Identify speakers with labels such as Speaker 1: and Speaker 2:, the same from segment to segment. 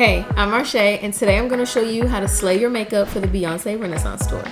Speaker 1: Hey, I'm Marche, and today I'm going to show you how to slay your makeup for the Beyoncé Renaissance Tour.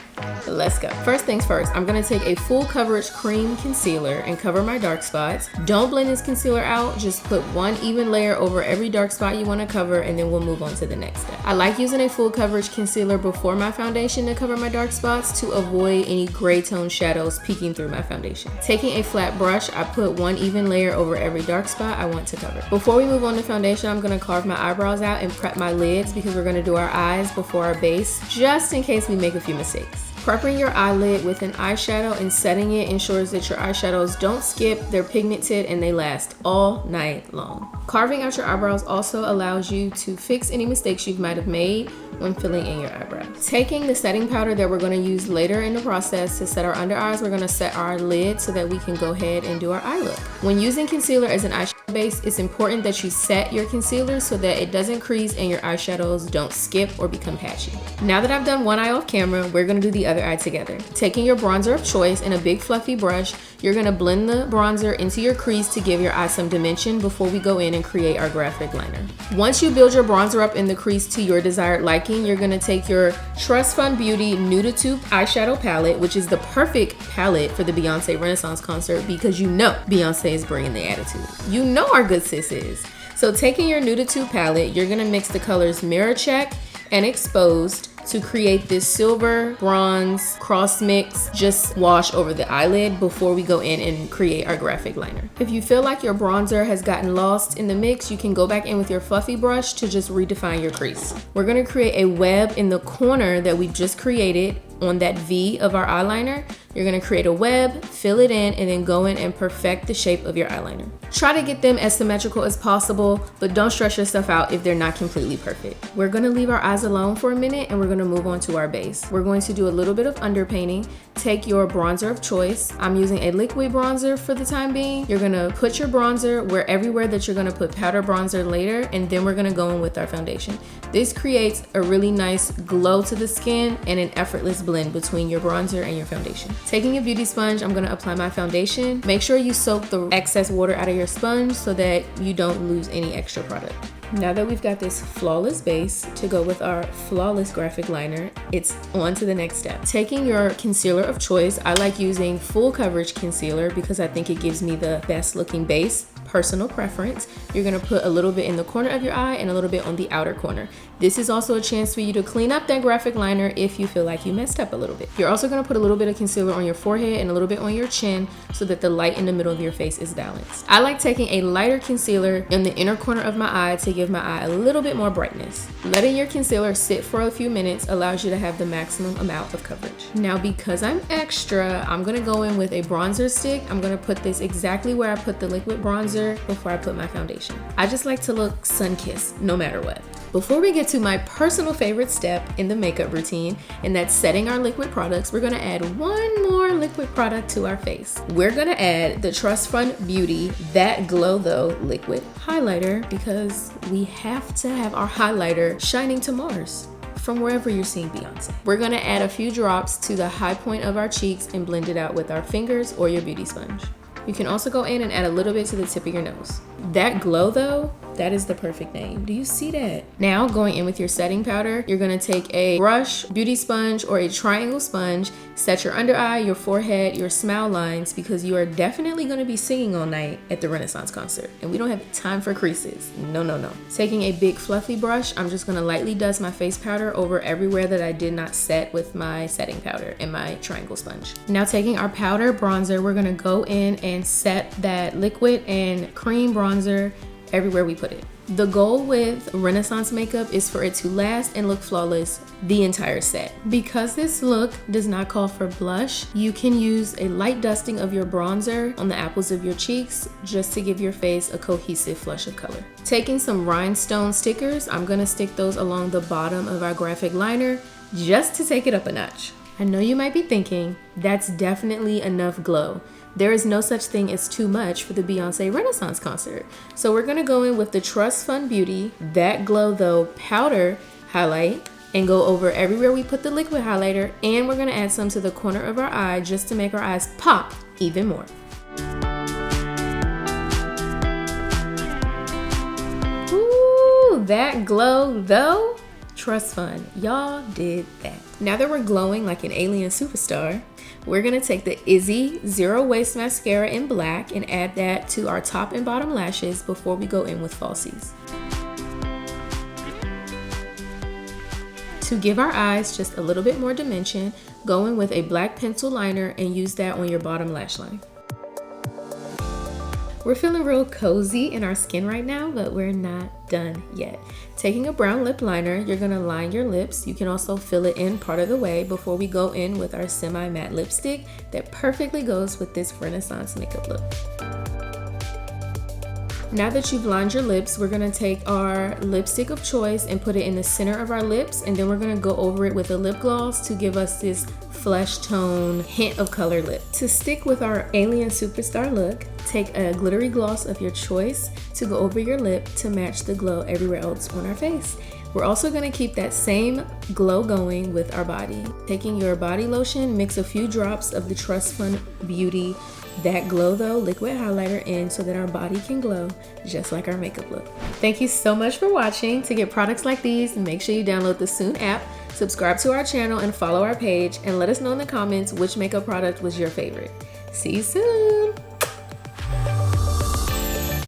Speaker 1: Let's go. First things first, I'm going to take a full coverage cream concealer and cover my dark spots. Don't blend this concealer out, just put one even layer over every dark spot you want to cover, and then we'll move on to the next step. I like using a full coverage concealer before my foundation to cover my dark spots to avoid any gray tone shadows peeking through my foundation. Taking a flat brush, I put one even layer over every dark spot I want to cover. Before we move on to foundation, I'm going to carve my eyebrows out and prep my lids because we're going to do our eyes before our base, just in case we make a few mistakes. Prepping your eyelid with an eyeshadow and setting it ensures that your eyeshadows don't skip, they're pigmented, and they last all night long. Carving out your eyebrows also allows you to fix any mistakes you might have made when filling in your eyebrows. Taking the setting powder that we're going to use later in the process to set our under eyes, we're going to set our lid so that we can go ahead and do our eye look. When using concealer as an eyeshadow base, it's important that you set your concealer so that it doesn't crease and your eyeshadows don't skip or become patchy. Now that I've done one eye off camera, we're going to do the other eye together. Taking your bronzer of choice and a big fluffy brush, you're going to blend the bronzer into your crease to give your eye some dimension before we go in and create our graphic liner. Once you build your bronzer up in the crease to your desired liking, you're going to take your Trust Fund Beauty Nude Tube eyeshadow palette, which is the perfect palette for the Beyoncé Renaissance concert because you know Beyoncé is bringing the attitude. You know our good sis is. So taking your Nude Tube palette, you're going to mix the colors Mirror Check and Exposed to create this silver bronze cross mix just wash over the eyelid before we go in and create our graphic liner. If you feel like your bronzer has gotten lost in the mix, you can go back in with your fluffy brush to just redefine your crease. We're going to create a web in the corner that we just created on that V of our eyeliner. You're going to create a web, fill it in, and then go in and perfect the shape of your eyeliner. Try to get them as symmetrical as possible, but don't stress yourself out if they're not completely perfect. We're going to leave our eyes alone for a minute and we're going to move on to our base. We're going to do a little bit of underpainting. Take your bronzer of choice. I'm using a liquid bronzer for the time being. You're going to put your bronzer everywhere that you're going to put powder bronzer later, and then we're going to go in with our foundation. This creates a really nice glow to the skin and an effortless blend between your bronzer and your foundation. Taking a beauty sponge, I'm going to apply my foundation. Make sure you soak the excess water out of your sponge so that you don't lose any extra product. Now that we've got this flawless base to go with our flawless graphic liner, it's on to the next step. Taking your concealer of choice, I like using full coverage concealer because I think it gives me the best looking base. Personal preference. You're going to put a little bit in the corner of your eye and a little bit on the outer corner. This is also a chance for you to clean up that graphic liner if you feel like you messed up a little bit. You're also going to put a little bit of concealer on your forehead and a little bit on your chin so that the light in the middle of your face is balanced. I like taking a lighter concealer in the inner corner of my eye to give my eye a little bit more brightness. Letting your concealer sit for a few minutes allows you to have the maximum amount of coverage. Now, because I'm extra, I'm going to go in with a bronzer stick. I'm going to put this exactly where I put the liquid bronzer before I put my foundation. I just like to look sun-kissed no matter what. Before we get to my personal favorite step in the makeup routine, and that's setting our liquid products, we're gonna add one more liquid product to our face. We're gonna add the Trust Fund Beauty That Glow Though liquid highlighter because we have to have our highlighter shining to Mars from wherever you're seeing Beyonce. We're gonna add a few drops to the high point of our cheeks and blend it out with our fingers or your beauty sponge. You can also go in and add a little bit to the tip of your nose. That glow though, that is the perfect name. Do you see that? Now going in with your setting powder, you're gonna take a brush, beauty sponge, or a triangle sponge, set your under eye, your forehead, your smile lines, because you are definitely gonna be singing all night at the Renaissance concert, and we don't have time for creases. No, no, no. Taking a big fluffy brush, I'm just gonna lightly dust my face powder over everywhere that I did not set with my setting powder and my triangle sponge. Now taking our powder bronzer, we're gonna go in and set that liquid and cream bronzer everywhere we put it. The goal with Renaissance makeup is for it to last and look flawless the entire set. Because this look does not call for blush, you can use a light dusting of your bronzer on the apples of your cheeks just to give your face a cohesive flush of color. Taking some rhinestone stickers, I'm gonna stick those along the bottom of our graphic liner just to take it up a notch. I know you might be thinking, that's definitely enough glow. There is no such thing as too much for the Beyoncé Renaissance concert. So we're gonna go in with the Trust Fund Beauty That Glow Though powder highlight and go over everywhere we put the liquid highlighter, and we're gonna add some to the corner of our eye just to make our eyes pop even more. that glow though? Trust fund, y'all did that. Now that we're glowing like an alien superstar, we're gonna take the Izzy Zero Waste Mascara in black and add that to our top and bottom lashes before we go in with falsies. To give our eyes just a little bit more dimension, go in with a black pencil liner and use that on your bottom lash line. We're feeling real cozy in our skin right now, but we're not done yet. Taking a brown lip liner, you're gonna line your lips. You can also fill it in part of the way before we go in with our semi-matte lipstick that perfectly goes with this Renaissance makeup look. Now that you've lined your lips, we're gonna take our lipstick of choice and put it in the center of our lips, and then we're gonna go over it with a lip gloss to give us this flesh tone hint of color lip. To stick with our alien superstar look, take a glittery gloss of your choice to go over your lip to match the glow everywhere else on our face. We're also gonna keep that same glow going with our body. Taking your body lotion, mix a few drops of the Trust Fund Beauty That Glow Though liquid highlighter in so that our body can glow just like our makeup look. Thank you so much for watching. To get products like these, make sure you download the Sune app, subscribe to our channel and follow our page, and let us know in the comments which makeup product was your favorite. See you soon.